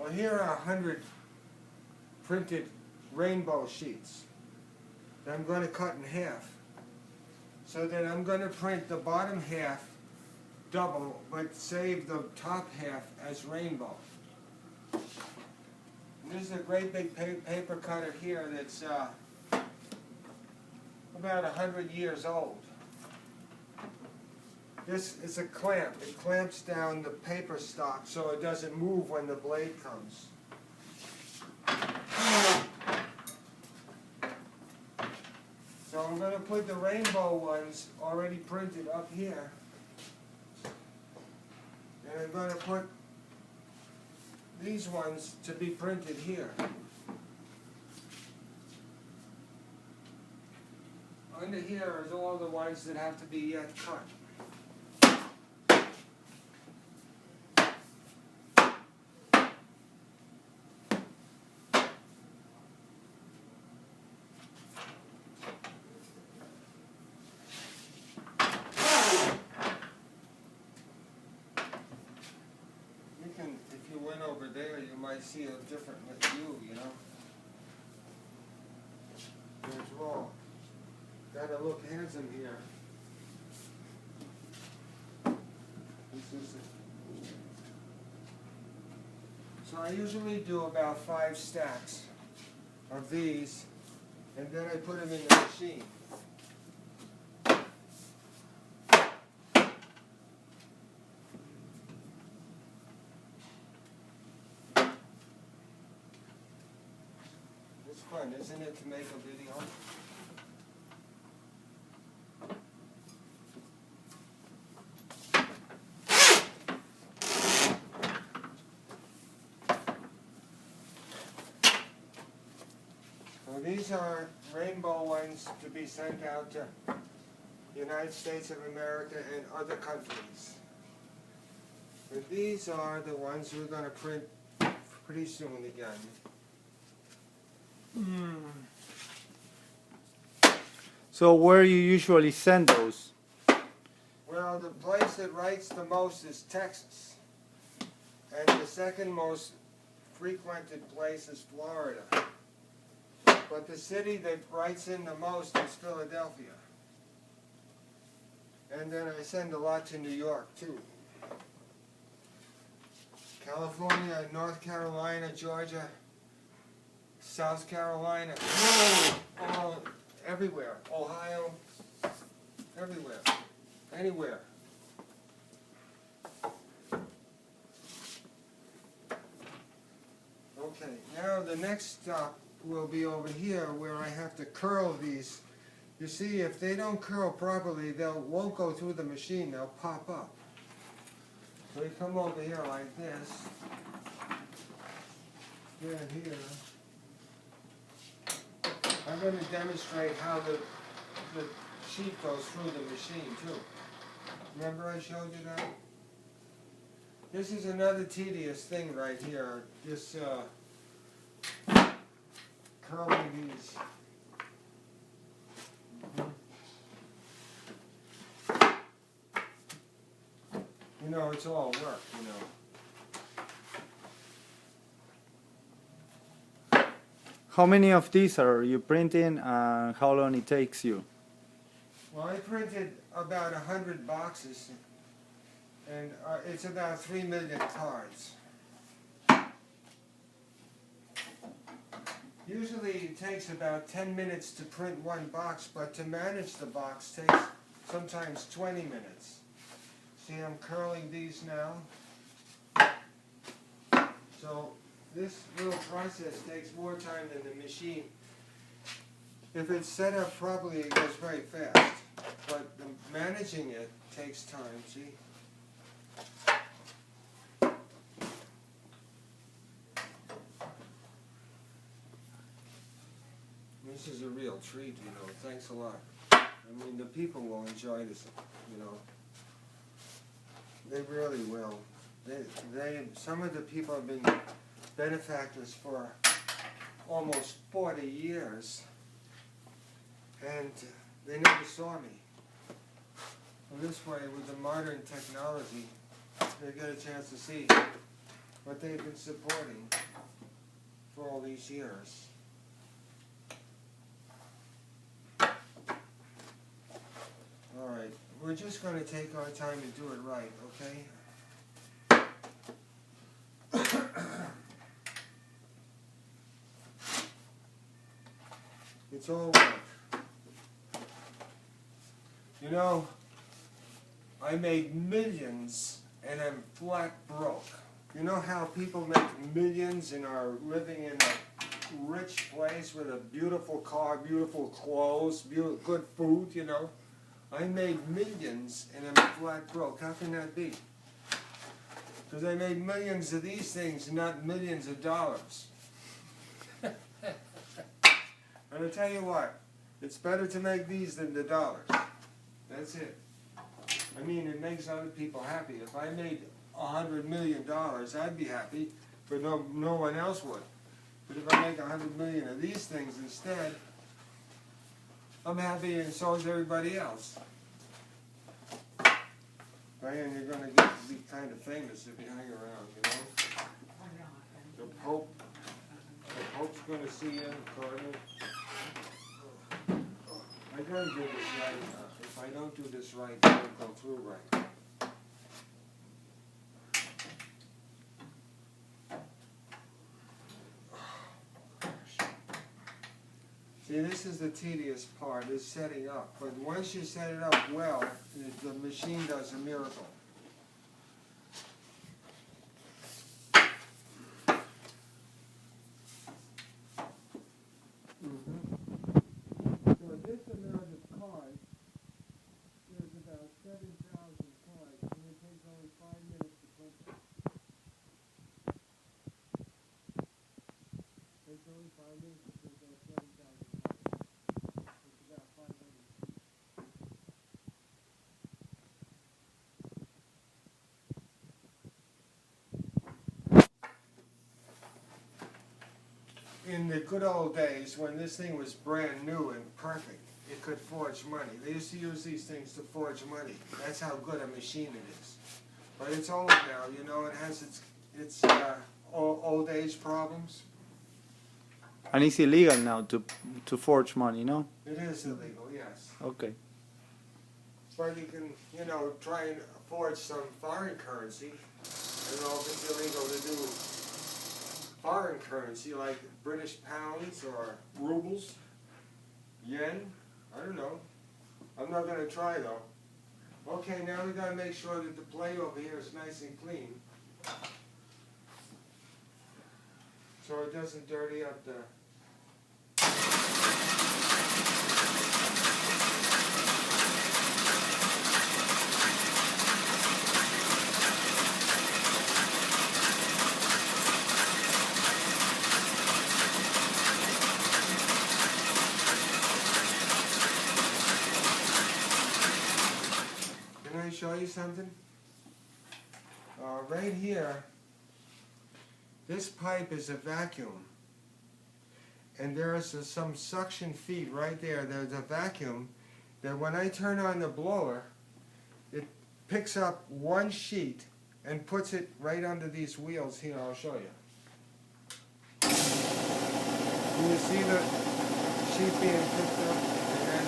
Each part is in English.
Well, here are 100 printed rainbow sheets that I'm going to cut in half. So that I'm going to print the bottom half double, but save the top half as rainbow. And this is a great big paper cutter here that's about 100 years old. This is a clamp. It clamps down the paper stock so it doesn't move when the blade comes. So I'm going to put the rainbow ones already printed up here. And I'm going to put these ones to be printed here. Under here is all the ones that have to be yet cut. If you went over there, you might see a different view, you know. There's wrong. Gotta look handsome here. This is it. So I usually do about 5 stacks of these, and then I put them in the machine. It's fun, isn't it, to make a video? So these are rainbow ones to be sent out to the United States of America and other countries. And these are the ones we're going to print pretty soon again. So where you usually send those? Well, the place that writes the most is Texas. And the second most frequented place is Florida. But the city that writes in the most is Philadelphia. And then I send a lot to New York, too. California, North Carolina, Georgia, South Carolina, all, everywhere. Ohio, everywhere, anywhere. Okay, now the next stop will be over here where I have to curl these. You see, if they don't curl properly, they won't go through the machine, they'll pop up. So you come over here like this, here and here. I'm going to demonstrate how the sheet goes through the machine too. Remember I showed you that? This is another tedious thing right here, this curling these. You know, it's all work, you know. How many of these are you printing and how long it takes you? Well, I printed about 100 boxes, and it's about 3 million cards. Usually it takes about 10 minutes to print one box, but to manage the box takes sometimes 20 minutes. See, I'm curling these now. So this little process takes more time than the machine. If it's set up properly, it goes very fast. But managing it takes time, see? This is a real treat, you know. Thanks a lot. I mean, the people will enjoy this, you know. They really will. Some of the people have been benefactors for almost 40 years, and they never saw me. Well, this way, with the modern technology, they get a chance to see what they've been supporting for all these years. All right, we're just going to take our time and do it right, okay? It's all work. You know, I made millions and I'm flat broke. You know how people make millions and are living in a rich place with a beautiful car, beautiful clothes, good food, you know? I made millions and I'm flat broke. How can that be? Because I made millions of these things, not millions of dollars. And I tell you what, it's better to make these than the dollars. That's it. I mean, it makes other people happy. If I made $100 million, I'd be happy, but no one else would. But if I make 100 million of these things instead, I'm happy, and so is everybody else. Diane, you're going to get to be kind of famous if you hang around, you know? The Pope's going to see you, the Cardinal. I gotta do this right. If I don't do this right, it won't go through right. See, this is the tedious part, is setting up. But once you set it up well, the machine does a miracle. So this amount of cards, there's about 7,000 cards, and it takes only 5 minutes to print them. It takes only 5 minutes to print those 7,000 cards. It's about 500 sheets. In the good old days, when this thing was brand new and perfect, it could forge money. They used to use these things to forge money. That's how good a machine it is. But it's old now, you know, it has its old age problems. And it's illegal now to forge money, no? It is illegal, yes. Okay. But you can, you know, try and forge some foreign currency. I don't know if it's illegal to do foreign currency like British pounds or rubles, yen. I don't know. I'm not going to try though. Okay, now we got to make sure that the plate over here is nice and clean, so it doesn't dirty up the. Can I show you something? Right here, this pipe is a vacuum. And there is some suction feed right there. There's a vacuum that when I turn on the blower, it picks up one sheet and puts it right under these wheels here. I'll show you. Can you see the sheet being picked up and then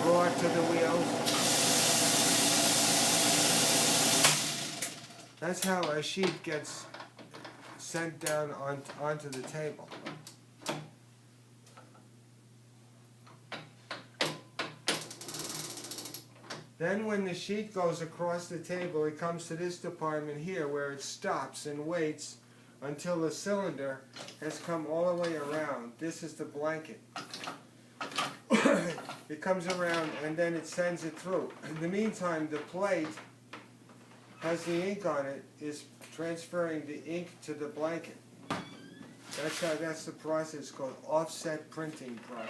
brought to the wheels? That's how a sheet gets sent down onto the table. Then when the sheet goes across the table, it comes to this department here where it stops and waits until the cylinder has come all the way around. This is the blanket. It comes around and then it sends it through. In the meantime, the plate has the ink on it, is transferring the ink to the blanket. That's the process called offset printing process.